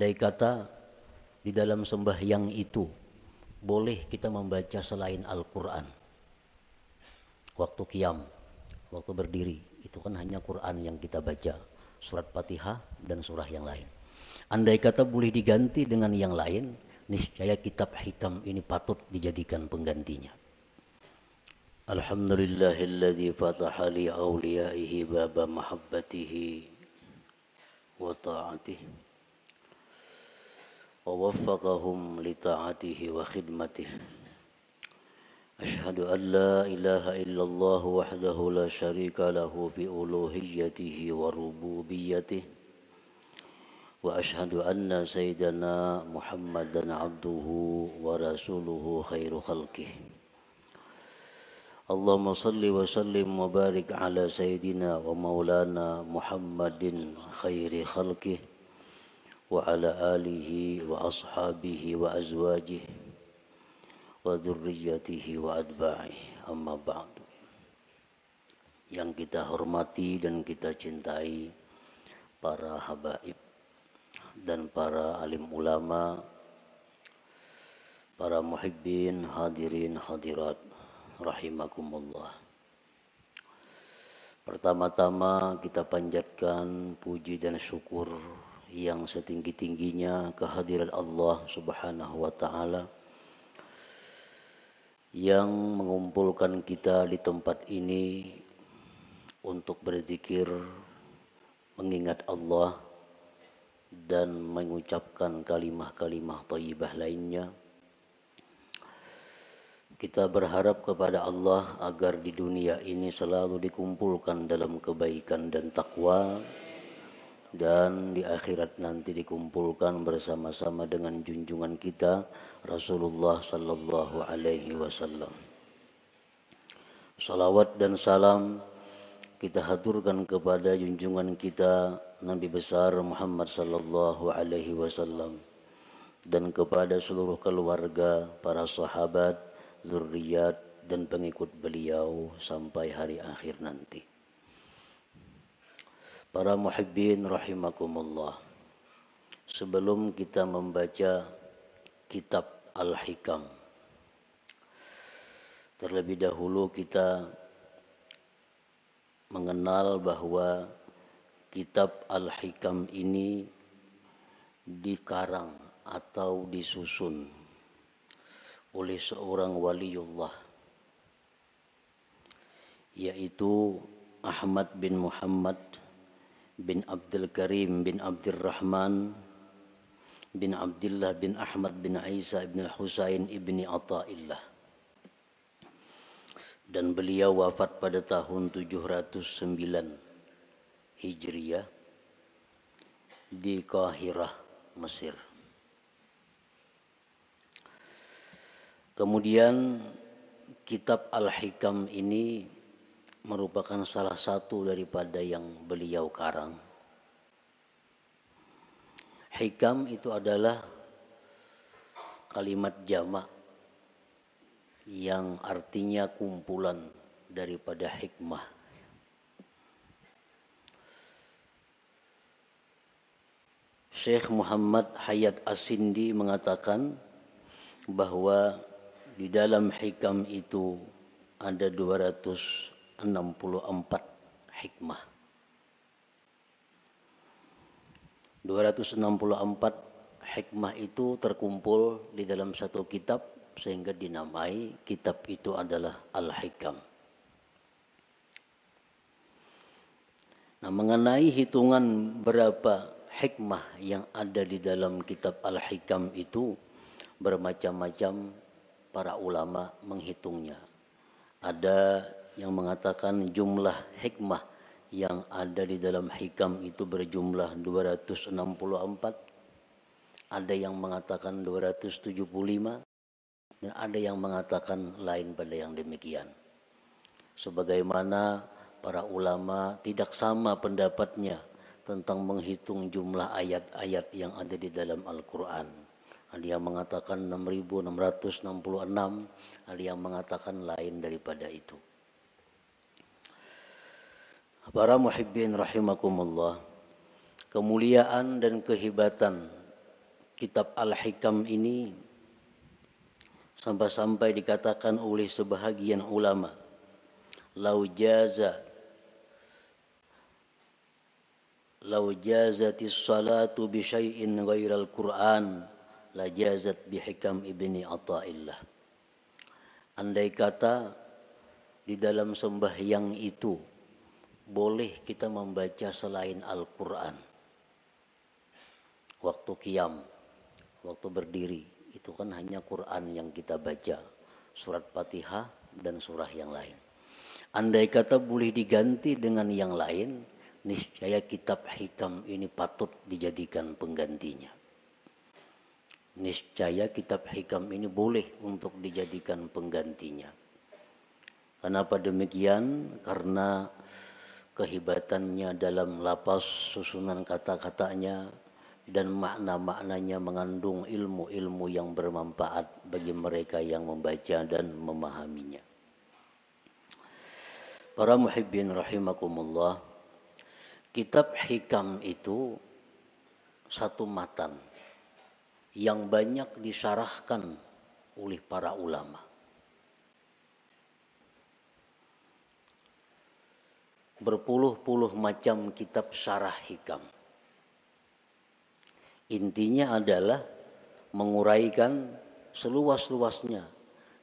Andai kata di dalam sembahyang itu boleh kita membaca selain Al-Quran, waktu qiyam, waktu berdiri, itu kan hanya Quran yang kita baca, surat Fatihah dan surah yang lain. Andai kata boleh diganti dengan yang lain, niscaya kitab hikam ini patut dijadikan penggantinya. Alhamdulillahilladzi fataha li awliyaihi baba mahabbatihi wa ta'atihi wa waffaqahum li ta'atihi wa khidmatihi. Ashhadu an la ilaha illallah wahdahu la syarika lahu fi uluhiyyatihi wa rububiyyatihi wa ashhadu anna sayyidana Muhammadan abduhu wa rasuluhu khairu khalqihi. Allahumma salli wa sallim wa barik ala sayyidina wa maulana Muhammadin khairi khalqihi wa ala alihi wa ashabihi wa azwajihi wa dzurriyyatihi wa atba'ihi, amma ba'du. Yang kita hormati dan kita cintai para habaib dan para alim ulama, para muhibbin, hadirin hadirat rahimakumullah. Pertama-tama kita panjatkan puji dan syukur yang setinggi-tingginya kehadirat Allah Subhanahu wa taala yang mengumpulkan kita di tempat ini untuk berzikir, mengingat Allah dan mengucapkan kalimah-kalimah thayyibah lainnya. Kita berharap kepada Allah agar di dunia ini selalu dikumpulkan dalam kebaikan dan takwa, dan di akhirat nanti dikumpulkan bersama-sama dengan junjungan kita Rasulullah sallallahu alaihi wasallam. Salawat dan salam kita haturkan kepada junjungan kita Nabi besar Muhammad sallallahu alaihi wasallam dan kepada seluruh keluarga, para sahabat, zurriyat dan pengikut beliau sampai hari akhir nanti. Para muhibbin rahimakumullah, sebelum kita membaca kitab Al-Hikam, terlebih dahulu kita mengenal bahwa kitab Al-Hikam ini dikarang atau disusun oleh seorang waliullah, yaitu Ahmad bin Muhammad bin Abdul Karim bin Abdurrahman bin Abdullah bin Ahmad bin Isa bin Husain ibni Athaillah, dan beliau wafat pada tahun 709 Hijriah di Kahirah, Mesir. Kemudian kitab Al-Hikam ini merupakan salah satu daripada yang beliau karang. Hikam itu adalah kalimat jamak yang artinya kumpulan daripada hikmah. Syekh Muhammad Hayat As-Sindi mengatakan bahwa di dalam hikam itu ada 264 hikmah. 264 hikmah itu terkumpul di dalam satu kitab sehingga dinamai kitab itu adalah Al-Hikam. Nah, mengenai hitungan berapa hikmah yang ada di dalam kitab Al-Hikam itu bermacam-macam para ulama menghitungnya. Ada yang mengatakan jumlah hikmah yang ada di dalam hikam itu berjumlah 264. Ada yang mengatakan 275 dan ada yang mengatakan lain pada yang demikian. Sebagaimana para ulama tidak sama pendapatnya tentang menghitung jumlah ayat-ayat yang ada di dalam Al-Quran. Ada yang mengatakan 6.666, ada yang mengatakan lain daripada itu. Para muhibbin rahimakumullah, kemuliaan dan kehebatan kitab Al-Hikam ini sampai-sampai dikatakan oleh sebahagian ulama, lau jazatis salatu bi syai'in ghairal Qur'an la jazat bi hikam ibni Athaillah. Andai kata di dalam sembahyang itu boleh kita membaca selain Al-Qur'an, waktu qiyam, waktu berdiri, itu kan hanya Quran yang kita baca, surat Fatihah dan surah yang lain. Andai kata boleh diganti dengan yang lain, niscaya kitab Hikam ini patut dijadikan penggantinya. Niscaya kitab Hikam ini boleh untuk dijadikan penggantinya. Kenapa demikian? Karena kehebatannya dalam lapas, susunan kata-katanya, dan makna-maknanya mengandung ilmu-ilmu yang bermanfaat bagi mereka yang membaca dan memahaminya. Para muhibbin rahimakumullah, kitab Hikam itu satu matan yang banyak disyarahkan oleh para ulama. Berpuluh-puluh macam kitab syarah Hikam. Intinya adalah menguraikan seluas-luasnya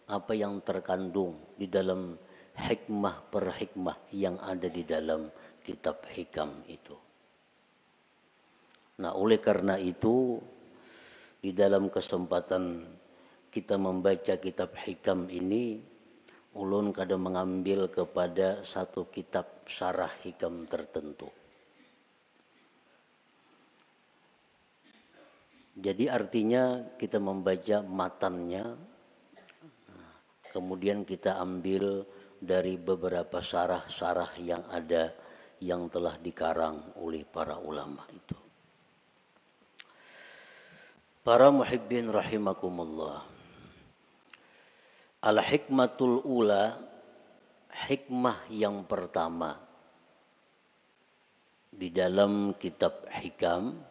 apa yang terkandung di dalam hikmah per hikmah yang ada di dalam kitab Hikam itu. Nah, oleh karena itu di dalam kesempatan kita membaca kitab Hikam ini, ulun kadang mengambil kepada satu kitab syarah Hikam tertentu. Jadi artinya kita membaca matannya, kemudian kita ambil dari beberapa syarah-syarah yang ada yang telah dikarang oleh para ulama itu. Para muhibbin rahimakumullah. Al-hikmatul ula, hikmah yang pertama di dalam kitab Hikam,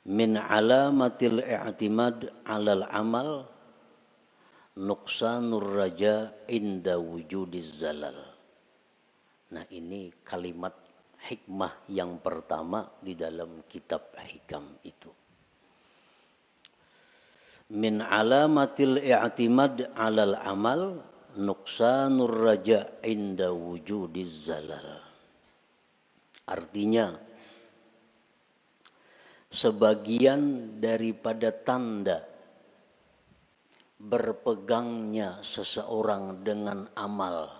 min alamatil i'timad 'alal amal nuqsanur raja inda wujudiz zalal. Nah, ini kalimat hikmah yang pertama di dalam kitab Hikam itu. Min alamatil i'timad 'alal amal nuqsanur raja inda wujudiz zalal. Artinya, sebagian daripada tanda berpegangnya seseorang dengan amal,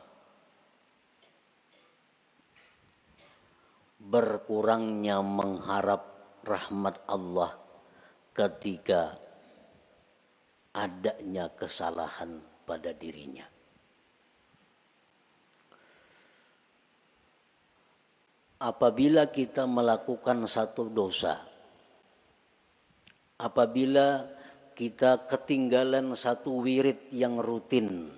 berkurangnya mengharap rahmat Allah ketika adanya kesalahan pada dirinya. Apabila kita melakukan satu dosa, apabila kita ketinggalan satu wirid yang rutin,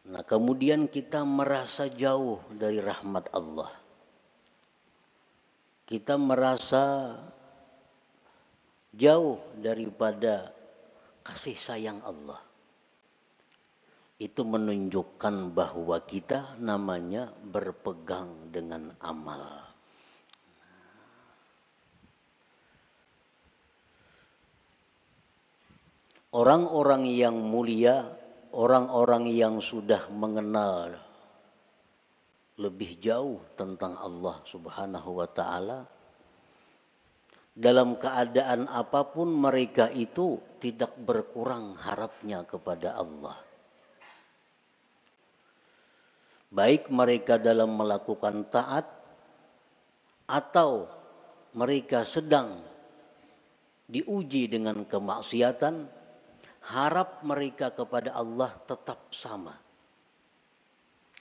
nah kemudian kita merasa jauh dari rahmat Allah, kita merasa jauh daripada kasih sayang Allah, itu menunjukkan bahwa kita namanya berpegang dengan amal. Orang-orang yang mulia, orang-orang yang sudah mengenal lebih jauh tentang Allah Subhanahu wa ta'ala, dalam keadaan apapun mereka itu tidak berkurang harapnya kepada Allah. Baik mereka dalam melakukan taat atau mereka sedang diuji dengan kemaksiatan, harap mereka kepada Allah tetap sama.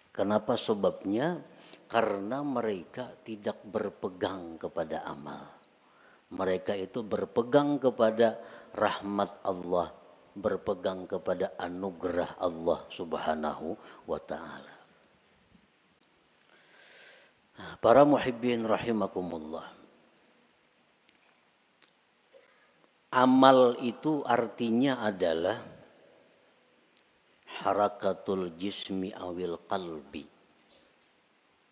Kenapa sebabnya? Karena mereka tidak berpegang kepada amal. Mereka itu berpegang kepada rahmat Allah, berpegang kepada anugerah Allah Subhanahu wa ta'ala. Para muhibbin rahimakumullah. Amal itu artinya adalah harakatul jismi awil qalbi.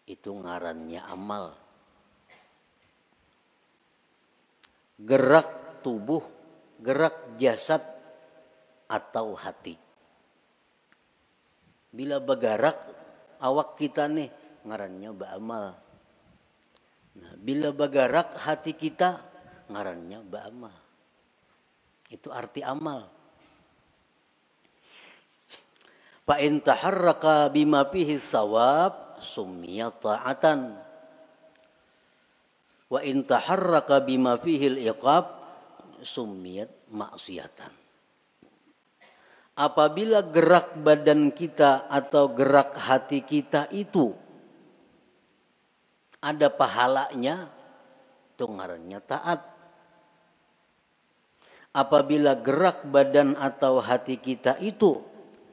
Itu ngarannya amal. Gerak tubuh, gerak jasad atau hati. Bila bergerak awak kita nih ngarannya beramal. Nah, bila bergerak hati kita ngarannya beramal. Itu arti amal. Fa in taharraka bima fihi sawab summiya ta'atan. Wa in taharraka bima fihi al-iqab summiyat maksiatan. Apabila gerak badan kita atau gerak hati kita itu ada pahalanya, itu ngarannya taat. Apabila gerak badan atau hati kita itu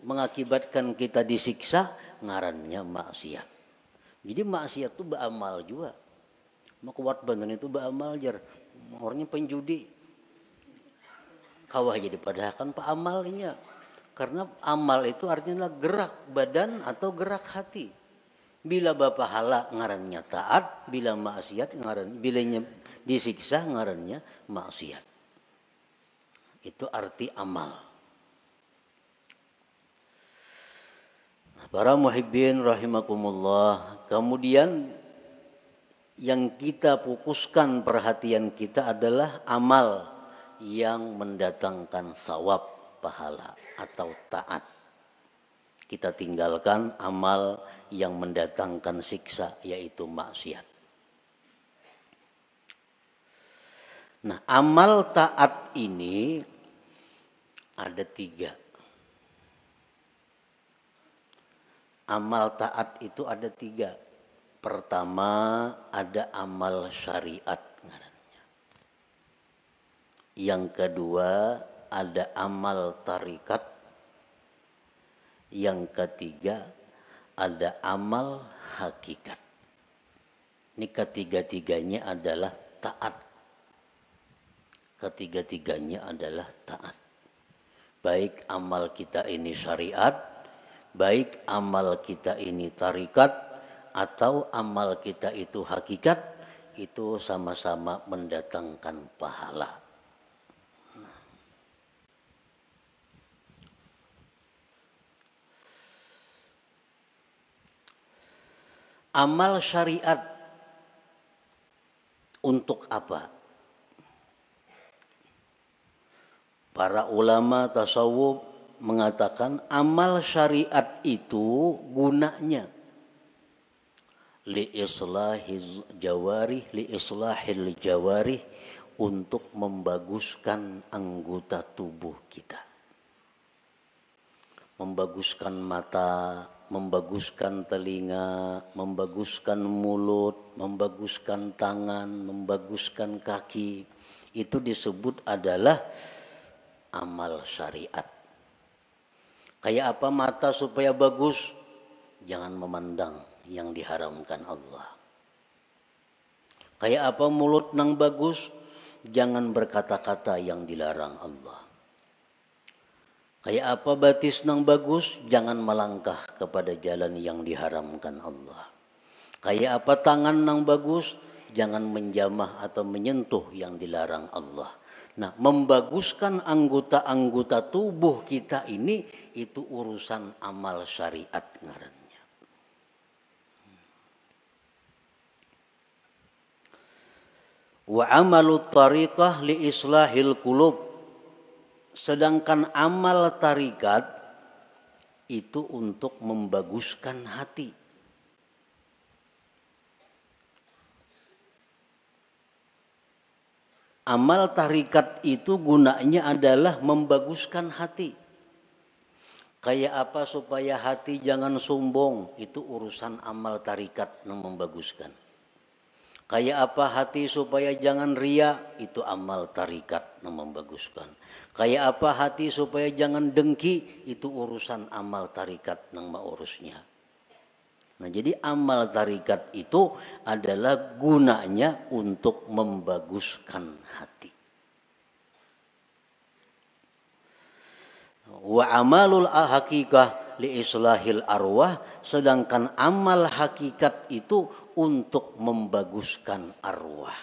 mengakibatkan kita disiksa, ngarannya maksiat. Jadi maksiat itu beramal juga. Mau kuat badan itu beramal jar. Orangnya penjudi. Kawah jadi padahal kan pak amalnya. Karena amal itu artinya gerak badan atau gerak hati. Bila bapahala ngarannya taat, bila maksiat ngaran, bilanya disiksa ngarannya maksiat. Itu arti amal. Para muhibbin rahimakumullah. Kemudian yang kita fokuskan perhatian kita adalah amal yang mendatangkan sawab, pahala atau taat. Kita tinggalkan amal yang mendatangkan siksa, yaitu maksiat. Nah, amal taat ini ada 3. Amal taat itu ada 3. Pertama ada amal syariat ngarannya. Yang kedua ada amal tarikat. Yang ketiga ada amal hakikat. Ini ketiga-tiganya adalah taat. Ketiga-tiganya adalah taat. Baik amal kita ini syariat, baik amal kita ini tarikat, atau amal kita itu hakikat, itu sama-sama mendatangkan pahala. Amal syariat untuk apa? Para ulama tasawuf mengatakan amal syariat itu gunanya li islahil jawarih untuk membaguskan anggota tubuh kita. Membaguskan mata, membaguskan telinga, membaguskan mulut, membaguskan tangan, membaguskan kaki. Itu disebut adalah amal syariat. Kayak apa mata supaya bagus? Jangan memandang yang diharamkan Allah. Kayak apa mulut nang bagus? Jangan berkata-kata yang dilarang Allah. Kayak apa batis nang bagus? Jangan melangkah kepada jalan yang diharamkan Allah. Kayak apa tangan nang bagus? Jangan menjamah atau menyentuh yang dilarang Allah. Nah, membaguskan anggota-anggota tubuh kita ini itu urusan amal syariat ngarannya. Wa amalut tariqah li islahil qulub. Sedangkan amal tarikat itu untuk membaguskan hati. Amal tarikat itu gunanya adalah membaguskan hati. Kayak apa supaya hati jangan sombong, itu urusan amal tarikat yang membaguskan. Kayak apa hati supaya jangan ria, itu amal tarikat yang membaguskan. Kayak apa hati supaya jangan dengki, itu urusan amal tarikat yang mengurusnya. Nah, jadi amal tarikat itu adalah gunanya untuk membaguskan hati. Wa amalul hakikah li islahil arwah, sedangkan amal hakikat itu untuk membaguskan arwah.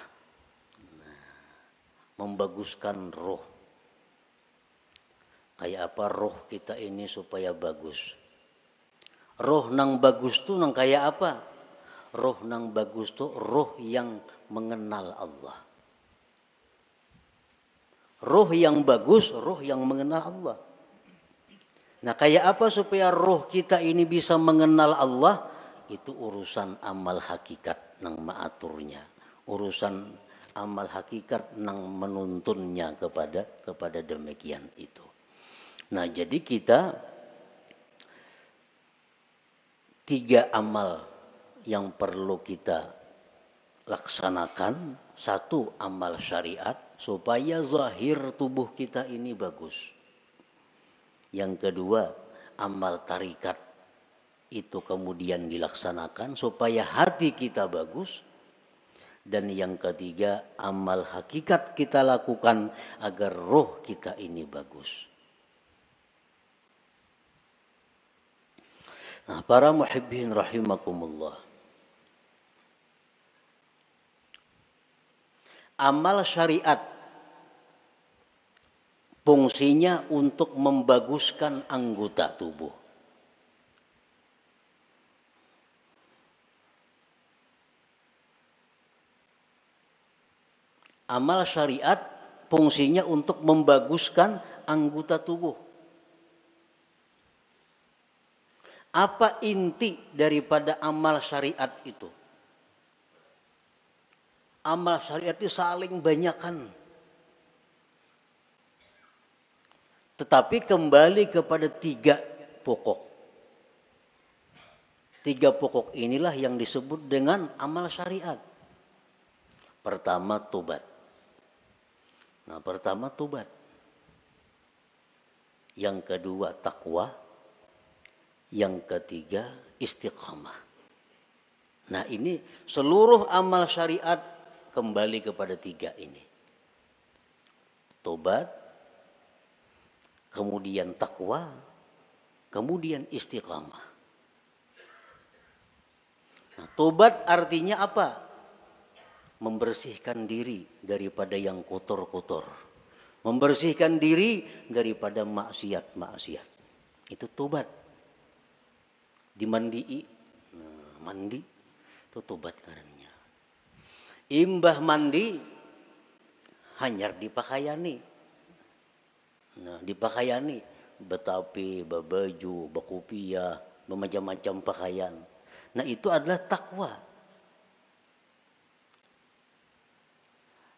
Membaguskan roh. Kayak apa roh kita ini supaya bagus? Roh nang bagus tuh nang kayak apa? Roh nang bagus tuh roh yang mengenal Allah. Roh yang bagus, roh yang mengenal Allah. Nah, kayak apa supaya roh kita ini bisa mengenal Allah? Itu urusan amal hakikat nang maaturnya. Urusan amal hakikat nang menuntunnya kepada demikian itu. Nah, jadi kita 3 amal yang perlu kita laksanakan. 1, amal syariat supaya zahir tubuh kita ini bagus. Yang kedua, amal tarikat itu kemudian dilaksanakan supaya hati kita bagus. Dan yang ketiga, amal hakikat kita lakukan agar roh kita ini bagus. Nah, para muhibbin rahimakumullah. Amal syariat fungsinya untuk membaguskan anggota tubuh. Amal syariat fungsinya untuk membaguskan anggota tubuh. Apa inti daripada amal syariat itu? Amal syariat itu saling banyakkan. Tetapi kembali kepada 3 pokok. 3 pokok inilah yang disebut dengan amal syariat. Pertama, tobat. Nah, pertama tobat. Yang kedua, takwa. Yang ketiga, istiqamah. Nah, ini seluruh amal syariat kembali kepada 3 ini. Tobat, kemudian takwa, kemudian istiqamah. Nah, tobat artinya apa? Membersihkan diri daripada yang kotor-kotor. Membersihkan diri daripada maksiat-maksiat. Itu tobat. Dimandii, mandi itu tobat karena. Imbah mandi hanyar dipakaiani. Nah, dipakaiani betapi, babaju, bakupia, bermacam-macam pakaian. Nah, itu adalah takwa.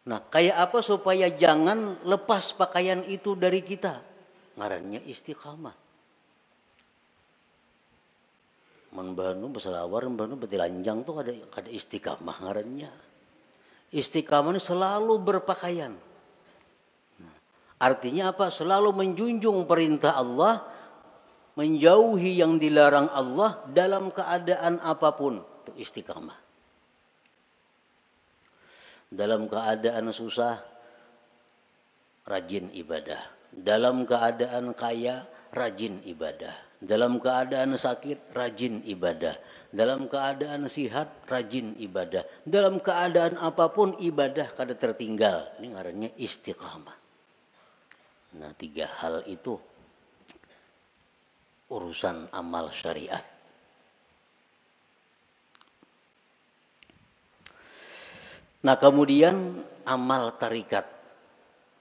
Nah, kayak apa supaya jangan lepas pakaian itu dari kita? Ngarannya istiqamah. Membanu beselawar, membanu betilanjang tuh ada istiqamah ngarannya. Istiqamah ini selalu berpakaian. Nah, artinya apa? Selalu menjunjung perintah Allah, menjauhi yang dilarang Allah dalam keadaan apapun. Itu istiqamah. Dalam keadaan susah, rajin ibadah. Dalam keadaan kaya, rajin ibadah. Dalam keadaan sakit, rajin ibadah. Dalam keadaan sihat, rajin ibadah. Dalam keadaan apapun ibadah kada tertinggal. Ini ngarannya istiqamah. Nah, 3 hal itu urusan amal syariat. Nah, kemudian amal tarikat.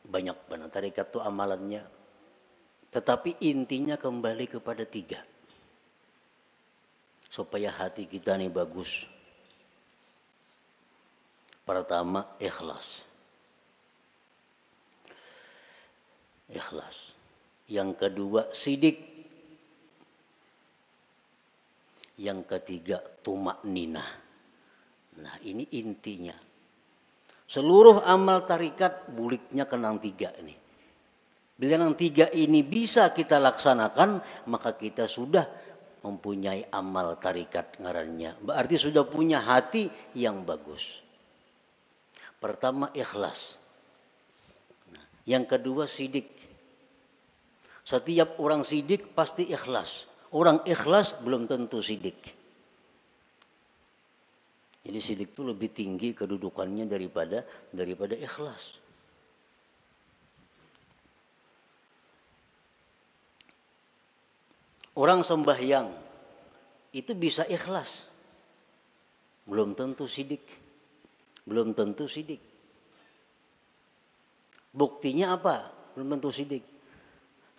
Banyak banget tarikat itu amalannya. Tetapi intinya kembali kepada 3. Supaya hati kita ini bagus. Pertama, ikhlas. Ikhlas. Yang kedua, sidik. Yang ketiga, tumakninah. Nah, ini intinya. Seluruh amal tarikat buliknya kenang 3 ini. Bila yang 3 ini bisa kita laksanakan, maka kita sudah mempunyai amal tarikat ngarannya. Berarti sudah punya hati yang bagus. Pertama, ikhlas. Nah, yang kedua, sidik. Setiap orang sidik pasti ikhlas. Orang ikhlas belum tentu sidik. Jadi sidik itu lebih tinggi kedudukannya daripada ikhlas. Orang sembahyang itu bisa ikhlas. Belum tentu sidik. Belum tentu sidik. Buktinya apa? Belum tentu sidik.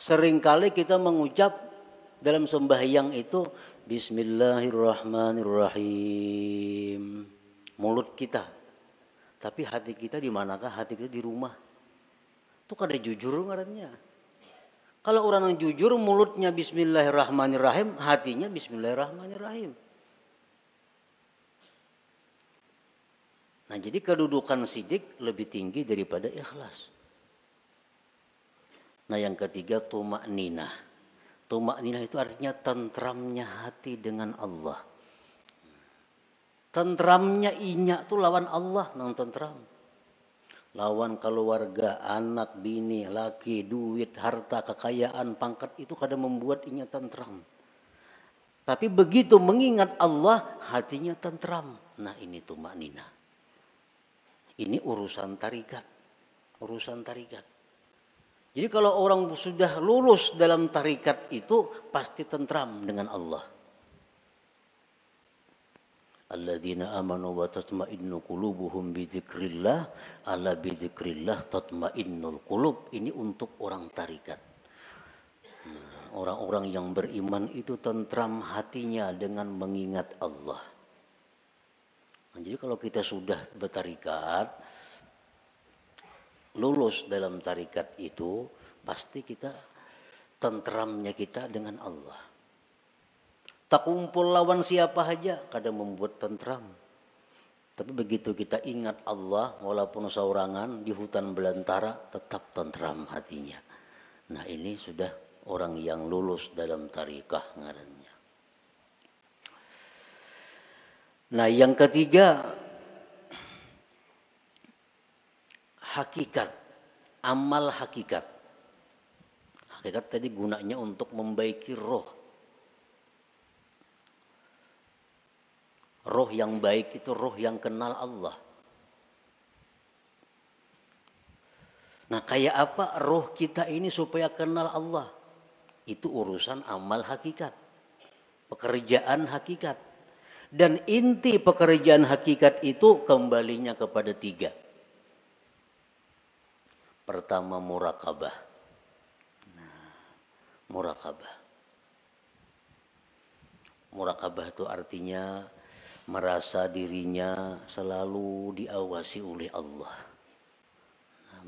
Seringkali kita mengucap dalam sembahyang itu Bismillahirrahmanirrahim. Mulut kita. Tapi hati kita di manakah? Hati kita di rumah. Itu kada jujur ngarannya. Kalau orang yang jujur mulutnya Bismillahirrahmanirrahim, hatinya Bismillahirrahmanirrahim. Nah, jadi kedudukan sidik lebih tinggi daripada ikhlas. Nah, yang ketiga tumakninah. Tumakninah itu artinya tentramnya hati dengan Allah. Tentramnya inya itu lawan Allah nang tentram. Lawan keluarga, anak, bini, laki, duit, harta, kekayaan, pangkat itu kadang membuat inya tentram. Tapi begitu mengingat Allah, hatinya tentram. Nah, ini tumakninah. Ini urusan tarikat. Urusan tarikat. Jadi kalau orang sudah lulus dalam tarikat itu pasti tentram dengan Allah. Alladzina amanu wa tatma'innu qulubuhum bidzikrillah, ala bidzikrillah tatma'innul qulub. Ini untuk orang tarikat. Nah, orang-orang yang beriman itu tentram hatinya dengan mengingat Allah. Nah, jadi kalau kita sudah bertarikat, lulus dalam tarikat itu, pasti kita tentramnya kita dengan Allah. Tak kumpul lawan siapa saja, kadang membuat tentram. Tapi begitu kita ingat Allah, walaupun seorangan di hutan belantara, tetap tentram hatinya. Nah, ini sudah orang yang lulus dalam tarikah ngarannya. Nah, yang ketiga, hakikat, amal hakikat. Hakikat tadi gunanya untuk membaiki roh. Roh yang baik itu roh yang kenal Allah. Nah, kayak apa roh kita ini supaya kenal Allah? Itu urusan amal hakikat. Pekerjaan hakikat. Dan inti pekerjaan hakikat itu kembalinya kepada 3. Pertama murakabah. Nah, murakabah. Murakabah itu artinya merasa dirinya selalu diawasi oleh Allah.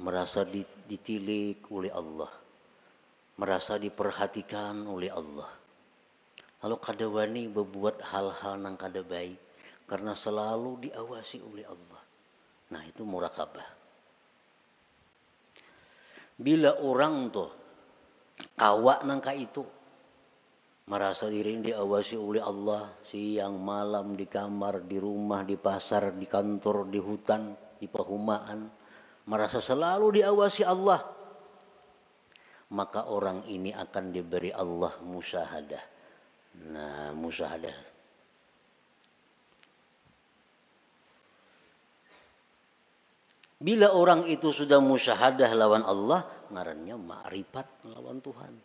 Merasa ditilik oleh Allah. Merasa diperhatikan oleh Allah. Lalu kada wani berbuat hal-hal yang kada baik karena selalu diawasi oleh Allah. Nah, itu murakabah. Bila orang tuh kawak nangka itu merasa diri diawasi oleh Allah siang malam di kamar, di rumah, di pasar, di kantor, di hutan, di perumahan, merasa selalu diawasi Allah, maka orang ini akan diberi Allah musyahadah. Nah, musyahadah. Bila orang itu sudah musyahadah lawan Allah, ngarannya ma'rifat lawan Tuhan.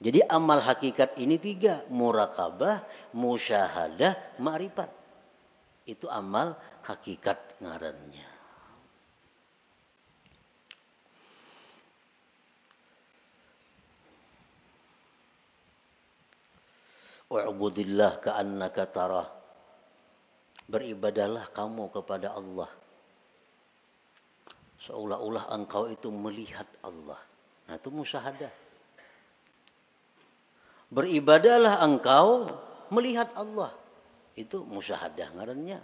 Jadi amal hakikat ini 3, murakabah, musyahadah, ma'rifat. Itu amal hakikat ngarannya. Wa'budillah ka'annaka tarah. Beribadahlah kamu kepada Allah seolah-olah engkau itu melihat Allah. Nah, itu musyahadah. Beribadahlah engkau melihat Allah. Itu musyahadah ngarannya.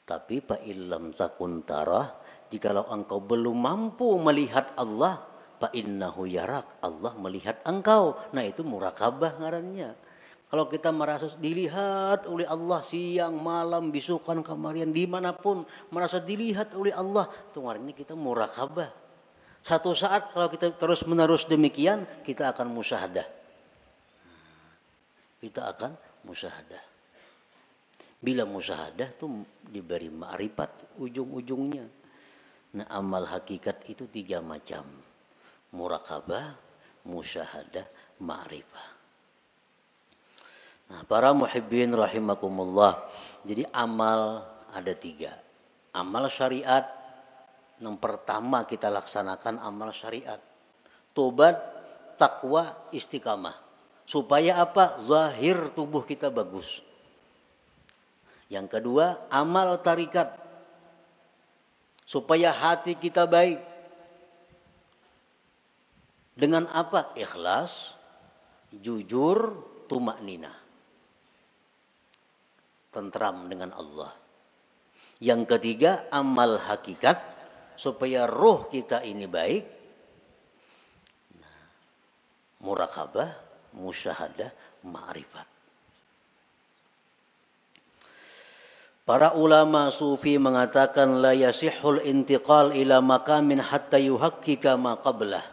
Tapi fa illam takun tarah, jikalau engkau belum mampu melihat Allah, fa innahu yarak, Allah melihat engkau. Nah, itu murakabah ngarannya. Kalau kita merasa dilihat oleh Allah siang, malam, bisukan, kamarian, dimanapun merasa dilihat oleh Allah, itu ngarannya kita murakabah. Satu saat kalau kita terus menerus demikian, kita akan musyahadah. Kita akan musyahadah. Bila musyahadah tuh diberi ma'rifat ujung-ujungnya. Nah, amal hakikat itu 3 macam. Muraqabah, musyahadah, ma'rifah. Nah, para muhibbin rahimakumullah. Jadi amal ada 3. Amal syariat, yang pertama kita laksanakan amal syariat. Tobat, takwa, istiqamah. Supaya apa? Zahir tubuh kita bagus. Yang kedua, amal tarikat. Supaya hati kita baik. Dengan apa? Ikhlas, jujur, tumakninah. Tentram dengan Allah. Yang ketiga, amal hakikat. Supaya roh kita ini baik. Muraqabah, musyahadah, ma'rifat. Para ulama sufi mengatakan la yasihul intiqal ila maqamin hatta yuhaqqika ma qablah.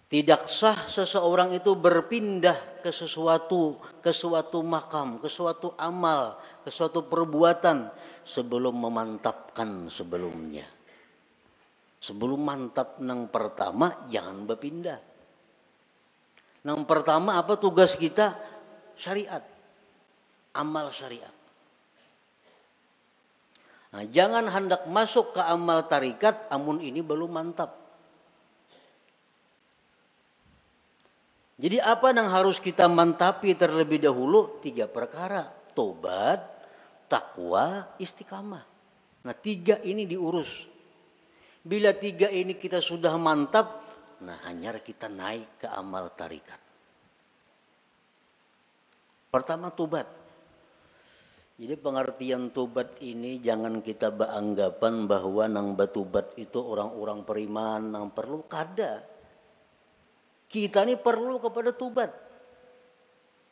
Tidak sah seseorang itu berpindah ke suatu makam, ke suatu amal, ke suatu perbuatan sebelum memantapkan sebelumnya. Sebelum mantap nang pertama jangan berpindah. Nang pertama apa tugas kita? Syariat. Amal syariat. Nah, jangan hendak masuk ke amal tarikat amun ini belum mantap. Jadi apa yang harus kita mantapi terlebih dahulu? 3 perkara. Tobat, takwa, istiqamah. Nah 3 ini diurus. Bila 3 ini kita sudah mantap, nah hanya kita naik ke amal tarikat. Pertama tobat. Jadi pengertian tobat ini jangan kita beranggapan bahwa nang batubat itu orang-orang periman nang perlu kada. Kita ini perlu kepada tobat.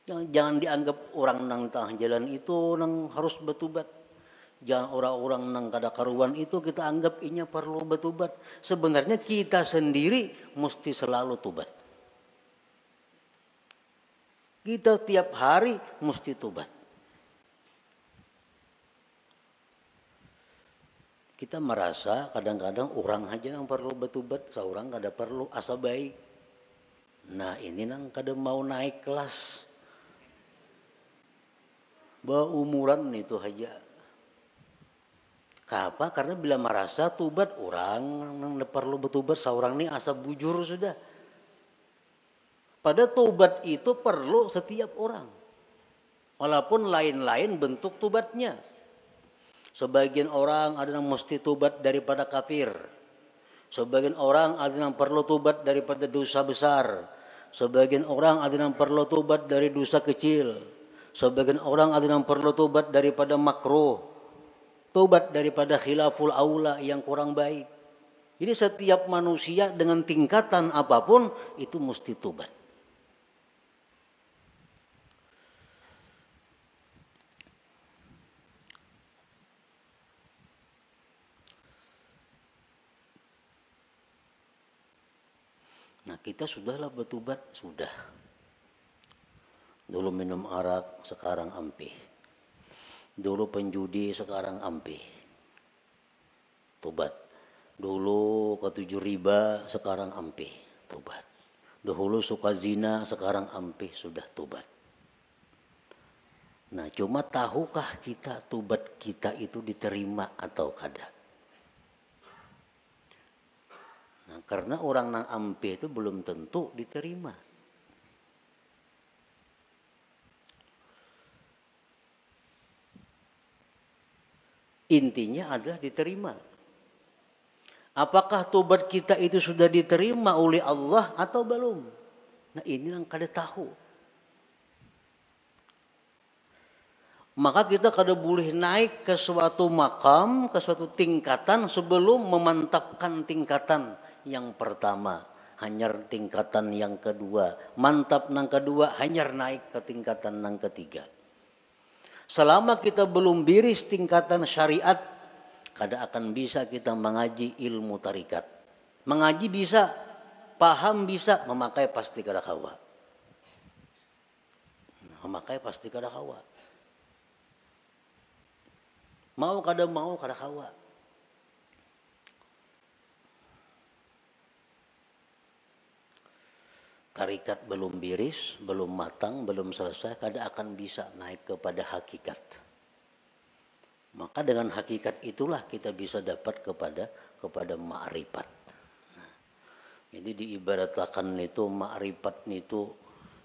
Jangan dianggap orang nang tengah jalan itu nang harus batubat. Jangan orang-orang nang kada karuan itu kita anggap inya perlu batubat. Sebenarnya kita sendiri mesti selalu tobat. Kita tiap hari mesti tobat. Kita merasa kadang-kadang orang aja yang perlu batubat, seorang kada perlu asa baik. Nah ini nang kada mau naik kelas. Umuran itu aja. Kenapa? Karena bila merasa tubat orang nang perlu betubat, seorang ini asa bujur sudah. Pada tubat itu perlu setiap orang. Walaupun lain-lain bentuk tubatnya. Sebagian orang ada yang mesti tobat daripada kafir. Sebagian orang ada yang perlu tobat daripada dosa besar. Sebagian orang ada yang perlu tobat dari dosa kecil. Sebagian orang ada yang perlu tobat daripada makruh. Tobat daripada khilaful aula yang kurang baik. Jadi setiap manusia dengan tingkatan apapun itu mesti tobat. Nah kita sudahlah bertobat, sudah. Dulu minum arak, sekarang ampih. Dulu penjudi, sekarang ampih. Tobat. Dulu ketujuh riba, sekarang ampih. Tobat. Dahulu suka zina, sekarang ampih, sudah tobat. Nah cuma tahukah kita tobat kita itu diterima atau kada? Nah, karena orang nang ampih itu belum tentu diterima. Intinya adalah diterima. Apakah tobat kita itu sudah diterima oleh Allah atau belum? Nah ini yang kada tahu. Maka kita kada boleh naik ke suatu makam, ke suatu tingkatan sebelum memantapkan tingkatan yang pertama, hanyar tingkatan yang kedua, mantap nang kedua, hanyar naik ke tingkatan nang ketiga. Selama kita belum biris tingkatan syariat, kada akan bisa kita mengaji ilmu tarikat. Mengaji bisa, paham bisa, memakai pasti kada kawa. Memakai pasti kada kawa. Mau kada kawa. Tarikat belum biris, belum matang, belum selesai, kada akan bisa naik kepada hakikat. Maka dengan hakikat itulah kita bisa dapat kepada ma'rifat. Nah, jadi diibaratkan itu ma'rifat itu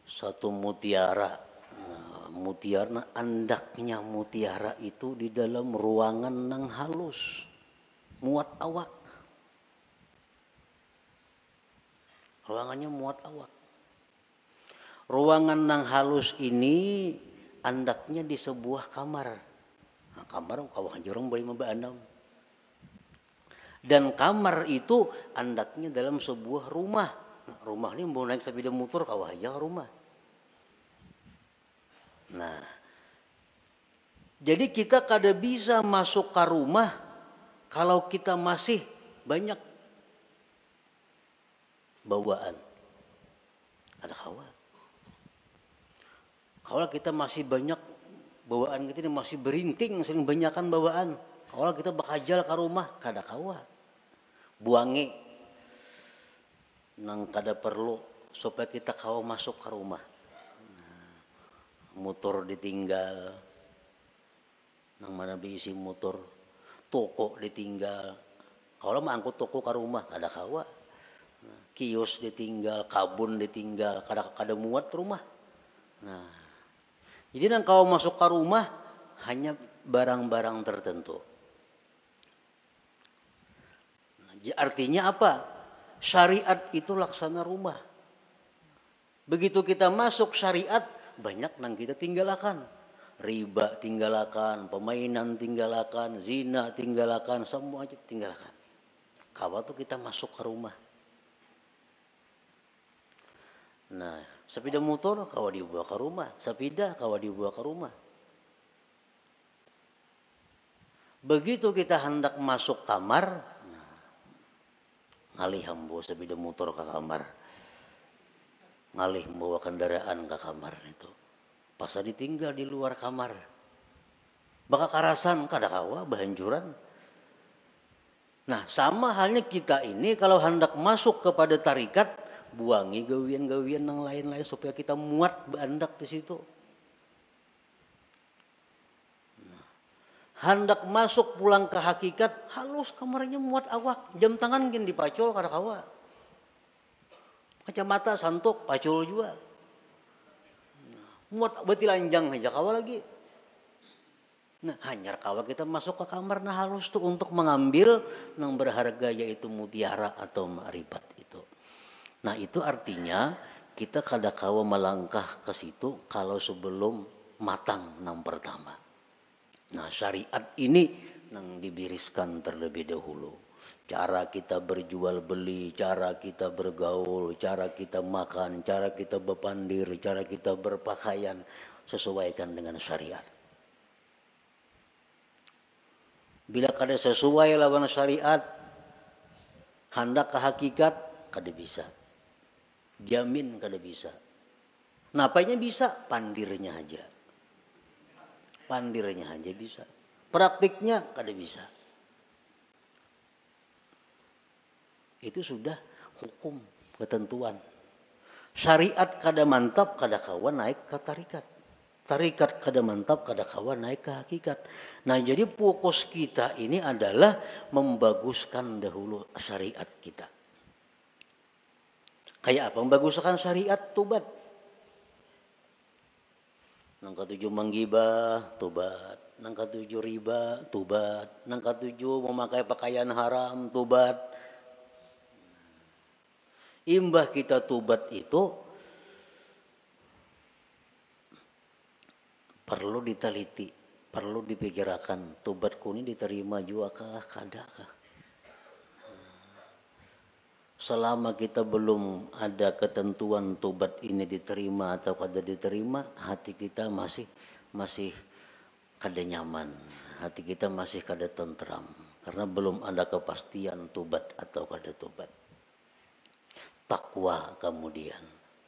satu mutiara. Nah, mutiara, andaknya mutiara itu di dalam ruangan nang halus, muat awak. Ruangannya muat awak. Ruangan nang halus ini andaknya di sebuah kamar. Nah, kamar kawah jorong boleh membaandam. Dan kamar itu andaknya dalam sebuah rumah. Nah, rumah ini mau naik sepeda motor kawah aja rumah. Nah, jadi kita kada bisa masuk ke rumah kalau kita masih banyak bawaan. Ada kawan. Kalau kita masih banyak bawaan kita ini masih berinting, sering banyakan bawaan. Kalau kita bakajal ke rumah, kada kawa. Buangi. Nang kada perlu supaya kita kawa masuk ke rumah. Nah, motor ditinggal. Nang mana diisi motor. Toko ditinggal. Kalau mau angkut toko ke rumah, kada kawa. Nah, kios ditinggal, kabun ditinggal, kada muat rumah. Nah, jadi nang kau masuk ke rumah hanya barang-barang tertentu. Nah, artinya apa? Syariat itu laksana rumah. Begitu kita masuk syariat, banyak nang kita tinggalkan. Riba tinggalkan, permainan tinggalkan, zina tinggalkan, semua aja tinggalkan. Kalau tuh kita masuk ke rumah. Nah, sepeda motor kawa dibawa ke rumah, sepeda kawa dibawa ke rumah. Begitu kita hendak masuk kamar, nah, ngalih membawa sepeda motor ke kamar, ngalih membawa kendaraan ke kamar itu. Pas ditinggal di luar kamar, baka karasan kada kawa bahanjuran. Nah, sama halnya kita ini kalau hendak masuk kepada tarikat, buangi gawian-gawian yang lain-lain supaya kita muat bandak di situ. Nah, hendak masuk pulang ke hakikat, halus kamarnya muat awak, jam tangan gin dipacul kada kawa. Kacamata santuk pacul juga. Nah, muat beti lanjang aja kawa lagi. Nah, hanya kawa kita masuk ke kamar nah halus tuh untuk mengambil yang berharga yaitu mutiara atau ma'rifat itu. Nah, itu artinya kita kada kawa melangkah ke situ kalau sebelum matang nang pertama. Nah, syariat ini nang dibiriskan terlebih dahulu. Cara kita berjual beli, cara kita bergaul, cara kita makan, cara kita berpandir, cara kita berpakaian sesuaikan dengan syariat. Bila kada sesuai lawan syariat, hendak ke hakikat kada bisa. Jamin kada bisa. Napanya bisa? Pandirnya aja. Pandirnya aja bisa. Praktiknya kada bisa. Itu sudah hukum, ketentuan. Syariat kada mantap, kada kawan naik ke tarikat. Tarikat kada mantap, kada kawan naik ke hakikat. Nah, jadi fokus kita ini adalah membaguskan dahulu syariat kita. Kayak apa membaguskan syariat? Tobat. Nang ketujuh menggibah, tobat. Nang ketujuh riba, tobat. Nang ketujuh memakai pakaian haram, tobat. Imbah kita tobat itu perlu diteliti, perlu dipikirkan. Tobatku ini diterima juga kah, kada kah? Selama kita belum ada ketentuan tobat ini diterima atau kada diterima, hati kita masih kada nyaman, hati kita masih kada tentram. karena belum ada kepastian tobat atau kada tobat. Takwa kemudian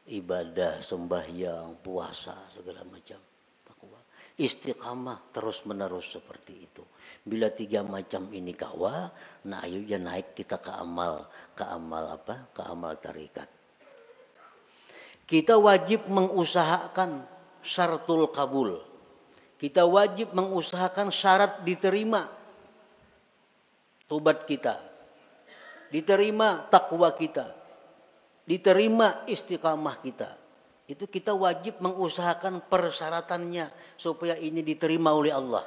ibadah, sembahyang, puasa segala macam. Takwa, istiqamah terus menerus seperti itu. Bila 3 macam ini kawa, nah ayo ya naik kita ke amal apa? Ke amal tarikat. Kita wajib mengusahakan syaratul kabul. Kita wajib mengusahakan syarat diterima tobat kita, diterima takwa kita, diterima istiqamah kita. Itu kita wajib mengusahakan persyaratannya supaya ini diterima oleh Allah.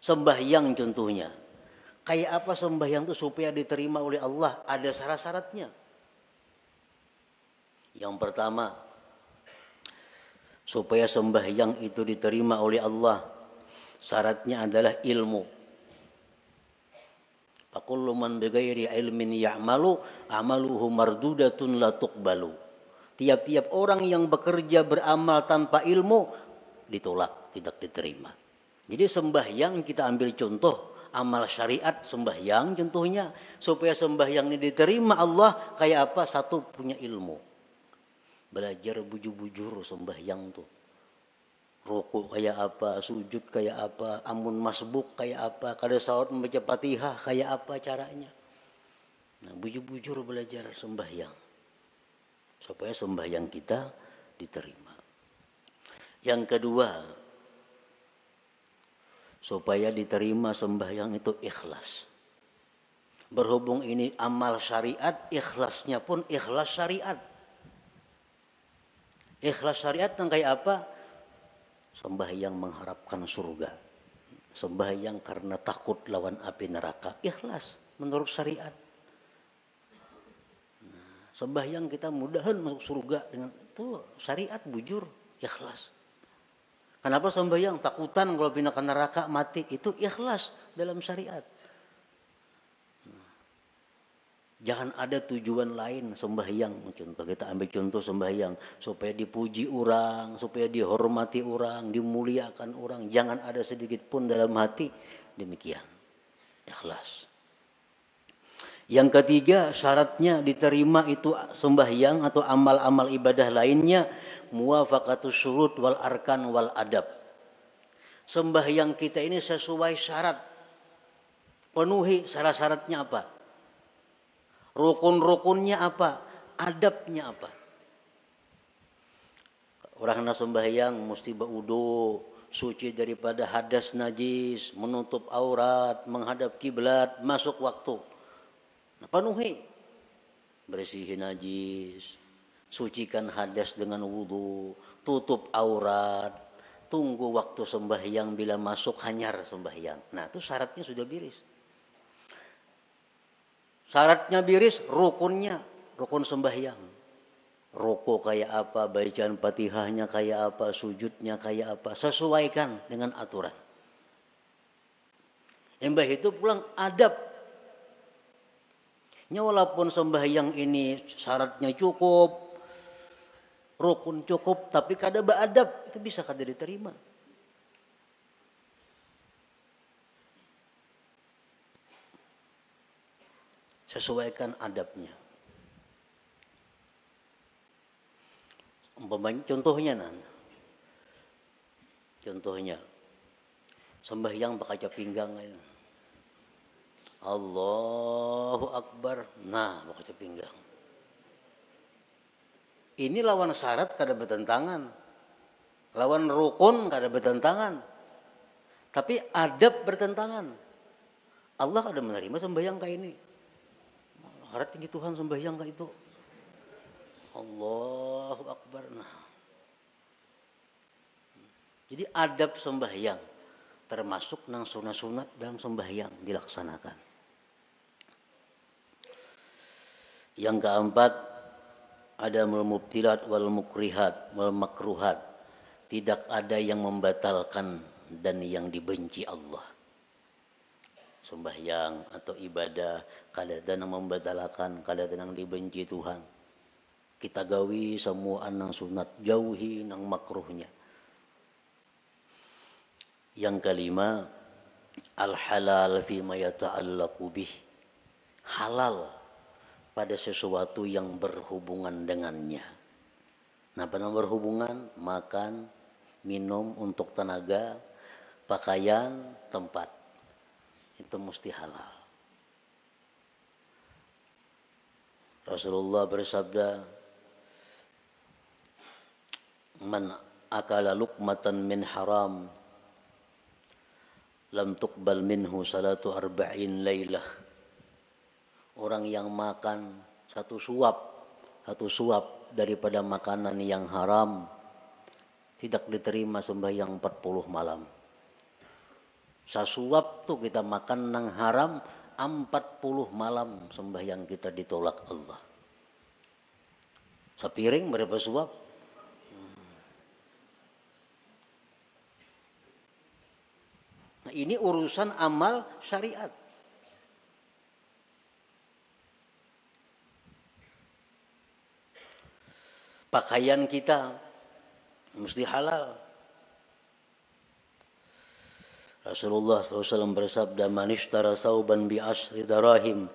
Sembahyang contohnya. Kayak apa sembahyang itu supaya diterima oleh Allah? Ada syarat-syaratnya. Yang pertama, supaya sembahyang itu diterima oleh Allah, syaratnya adalah ilmu. Fakullu man bighairi ilmin ya'malu amaluhu mardudatun la tuqbalu. Tiap-tiap orang yang bekerja beramal tanpa ilmu ditolak, tidak diterima. Jadi sembahyang kita ambil contoh amal syariat sembahyang contohnya, supaya sembahyang ini diterima Allah kayak apa? Satu, punya ilmu. Belajar bujur-bujur sembahyang tuh. Rukuk kayak apa, sujud kayak apa, amun masbuk kayak apa, kada salat membaca Fatihah kayak apa caranya. Nah, bujur-bujur belajar sembahyang supaya sembahyang kita diterima. Yang kedua, supaya diterima sembahyang itu ikhlas. Berhubung ini amal syariat, ikhlasnya pun ikhlas syariat. Ikhlas syariat yang kayak apa? Sembahyang mengharapkan surga, sembahyang karena takut lawan api neraka, ikhlas menurut syariat. Nah, sembahyang kita mudahan masuk surga dengan itu syariat bujur, ikhlas. Kenapa sembahyang? Takutan kalau pindah ke neraka mati, itu ikhlas dalam syariat. Jangan ada tujuan lain sembahyang. Contoh kita ambil contoh sembahyang supaya dipuji orang, supaya dihormati orang, dimuliakan orang. Jangan ada sedikit pun dalam hati demikian. Ikhlas. Yang ketiga, syaratnya diterima itu sembahyang atau amal-amal ibadah lainnya muwafaqatus syurut wal arkan wal adab. Sembahyang kita ini sesuai syarat. Penuhi syarat-syaratnya apa? Rukun-rukunnya apa? Adabnya apa? Orang nak sembahyang mesti berwudu, suci daripada hadas najis, menutup aurat, menghadap kiblat, masuk waktu. Nah, penuhi. Bersihin najis, sucikan hadas dengan wudu, tutup aurat, tunggu waktu sembahyang, bila masuk hanyar sembahyang. Nah, itu syaratnya sudah biris. Syaratnya biris, rukunnya, rukun sembahyang. Ruku kayak apa, bacaan Fatihahnya kayak apa, sujudnya kayak apa, sesuaikan dengan aturan. Embah itu pulang adab. Walaupun sembahyang ini syaratnya cukup, rukun cukup, tapi kada beradab, itu bisa kada diterima. Sesuaikan adabnya. Contohnya contohnya sembahyang bakaca pinggang. Allahu Akbar. Nah, bakaca pinggang. Ini lawan syarat kada bertentangan. Lawan rukun kada bertentangan. Tapi adab bertentangan. Allah kada menerima sembahyang kayak ini. Harap tinggi Tuhan sembahyang kayak itu. Allahu Akbar. Nah. Jadi adab sembahyang termasuk nang sunat-sunat dalam sembahyang dilaksanakan. Yang keempat, ada mubtilat wal mukrihat wal makruhat. Tidak ada yang membatalkan dan yang dibenci Allah. Sembahyang atau ibadah kadang yang membatalkan, kadang yang dibenci Tuhan. Kita gawi semua nang sunat, jauhi nang makruhnya. Yang kelima, Al-halal fima yata'allaqu bih. Halal pada sesuatu yang berhubungan dengannya. Nah, pada berhubungan, makan, minum untuk tenaga, pakaian, tempat. Itu mesti halal. Rasulullah bersabda, man akala luqmatan min haram lam tuqbal minhu salatu arba'in lailah. Orang yang makan satu suap daripada makanan yang haram tidak diterima sembahyang 40 malam. Sasuap tuh kita makan nang haram 40 malam sembahyang kita ditolak Allah. Sepiring berapa suap? Nah, ini urusan amal syariat. Pakaian kita mesti halal. Rasulullah SAW bersabda, man ishtara sauban bi ashri darahim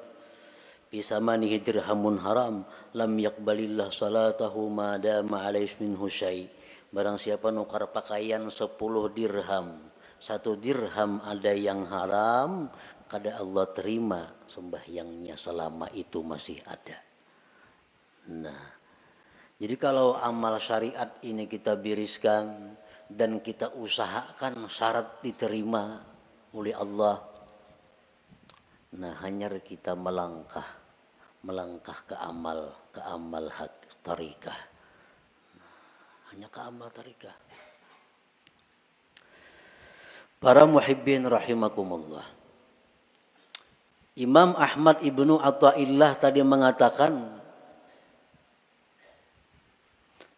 bi samanihi dirhamun haram lam yaqbalillah salatahu ma dama alaihi minhu syai. Barang siapa nukar pakaian 10 dirham, 1 dirham ada yang haram, kada Allah terima sembahyangnya selama itu masih ada. Nah, jadi kalau amal syariat ini kita biriskan dan kita usahakan syarat diterima oleh Allah, nah hanya kita melangkah ke amal hak tarikah. Hanya ke amal tarikah. Para muhibbin rahimakumullah. Imam Ahmad ibnu Athaillah tadi mengatakan,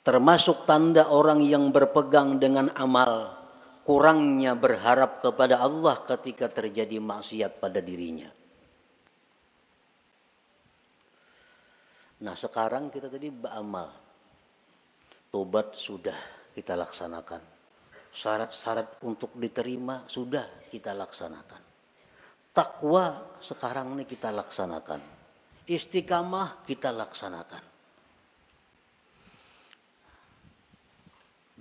termasuk tanda orang yang berpegang dengan amal, kurangnya berharap kepada Allah ketika terjadi maksiat pada dirinya. Nah, sekarang kita tadi beramal. Tobat sudah kita laksanakan. Syarat-syarat untuk diterima sudah kita laksanakan. Takwa sekarang ini kita laksanakan. Istiqamah kita laksanakan.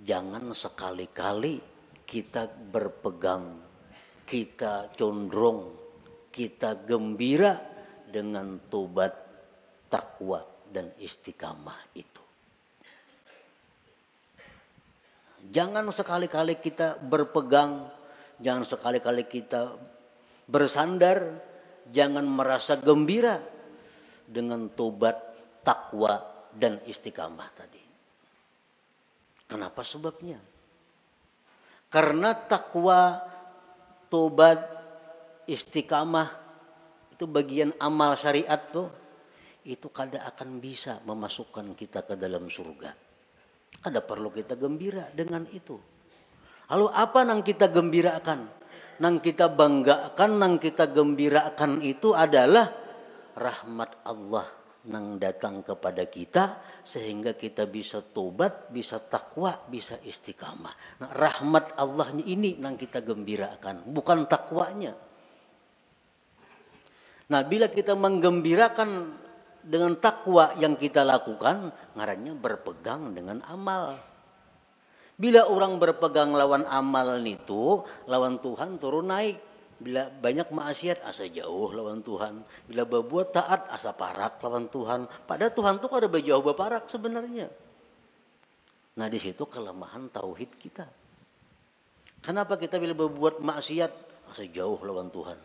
Jangan sekali-kali kita berpegang, kita condong, kita gembira dengan tobat, takwa, dan istiqamah itu. Jangan sekali-kali kita berpegang, jangan sekali-kali kita bersandar, jangan merasa gembira dengan tobat, takwa, dan istiqamah tadi. Kenapa sebabnya? Karena takwa, tobat, istiqamah itu bagian amal syariat tuh. Itu kada akan bisa memasukkan kita ke dalam surga. Kada perlu kita gembira dengan itu. Lalu apa nang kita gembirakan? Nang kita banggakan, nang kita gembirakan itu adalah rahmat Allah nang datang kepada kita sehingga kita bisa tobat, bisa takwa, bisa istiqamah. Nah, rahmat Allah ini nang kita gembirakan, bukan takwanya. Nah, bila kita menggembirakan dengan takwa yang kita lakukan, ngarannya berpegang dengan amal. Bila orang berpegang lawan amal itu, lawan Tuhan turun naik. Bila banyak maksiat, asa jauh lawan Tuhan. Bila berbuat taat, asa parak lawan Tuhan. Padahal Tuhan tuh ada berjauh berparak sebenarnya. Nah, di situ kelemahan tauhid kita. Kenapa kita bila berbuat maksiat, asa jauh lawan Tuhan.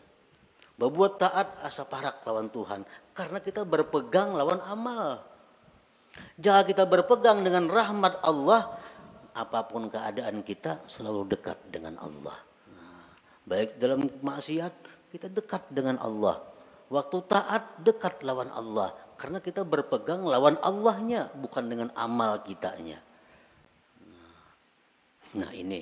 Berbuat taat, asa parak lawan Tuhan. Karena kita berpegang lawan amal. Jika kita berpegang dengan rahmat Allah, apapun keadaan kita selalu dekat dengan Allah. Baik dalam maksiat kita dekat dengan Allah. Waktu taat dekat lawan Allah. Karena kita berpegang lawan Allahnya, bukan dengan amal kitanya. Nah, ini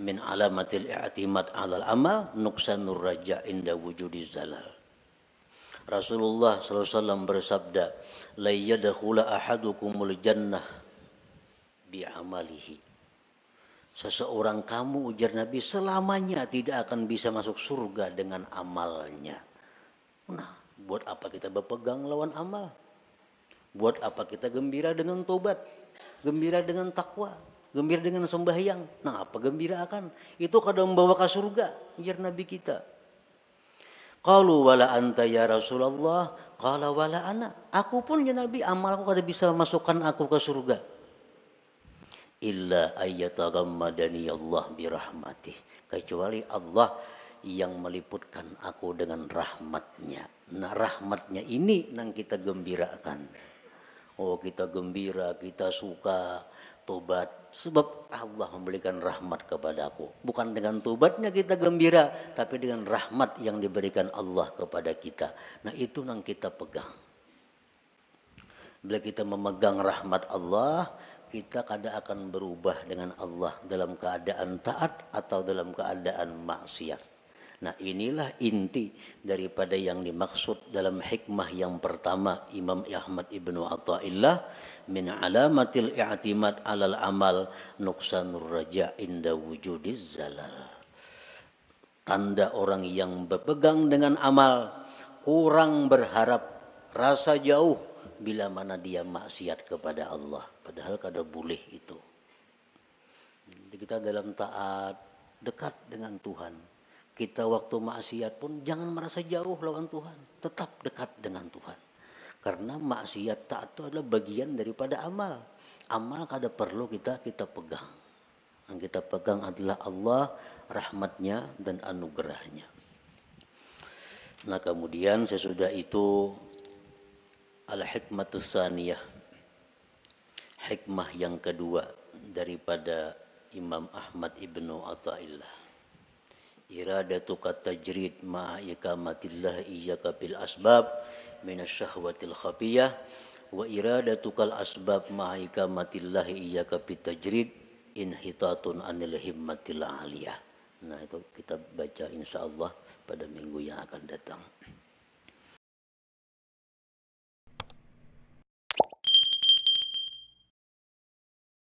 min alamatil i'timad 'alal amal nuqsanur raja inda wujudi zalal. Rasulullah SAW bersabda, la yadkhula ahadukumul jannah bi amalihi. Seseorang kamu, ujar Nabi, selamanya tidak akan bisa masuk surga dengan amalnya. Nah, buat apa kita berpegang lawan amal? Buat apa kita gembira dengan tobat? Gembira dengan takwa? Gembira dengan sembahyang? Nah, apa gembira akan? Itu kadang membawa ke surga, ujar Nabi kita. Qalu wala anta ya Rasulullah, qala wala ana. Aku pun ya Nabi, amalku kada bisa masukkan aku ke surga. Illa ayyatagammadani Allah birahmatih, kecuali Allah yang meliputkan aku dengan rahmatnya. Nah, rahmatnya ini yang kita gembirakan. Oh, kita gembira, kita suka tobat sebab Allah memberikan rahmat kepada aku. Bukan dengan tobatnya kita gembira, tapi dengan rahmat yang diberikan Allah kepada kita. Nah, itu yang kita pegang. Bila kita memegang rahmat Allah, kita kadang akan berubah dengan Allah dalam keadaan taat atau dalam keadaan maksiat. Nah, inilah inti daripada yang dimaksud dalam hikmah yang pertama Imam Ahmad Ibnu Athaillah, min alamatil i'timad alal amal nuqsanur raja inda wujudiz zalal. Tanda orang yang berpegang dengan amal, kurang berharap, rasa jauh bila mana dia maksiat kepada Allah. Padahal kada boleh itu. Jadi kita dalam taat dekat dengan Tuhan. Kita waktu maksiat pun jangan merasa jauh lawan Tuhan. Tetap dekat dengan Tuhan. Karena maksiat taat itu adalah bagian daripada amal. Amal kada perlu kita pegang. Yang kita pegang adalah Allah, rahmatnya dan anugerahnya. Nah, kemudian sesudah itu al-hikmatus saniyah, hikmah yang kedua daripada Imam Ahmad Ibnu Athaillah, iradatuka tajrid ma'a ikamatillah iyyaka bil asbab minasyahwatil khafiyah wa iradatukal asbab ma'a ikamatillah iyyaka bit tajrid inhitatun anil himmatil aliyah. Nah, itu kita baca insyaallah pada minggu yang akan datang.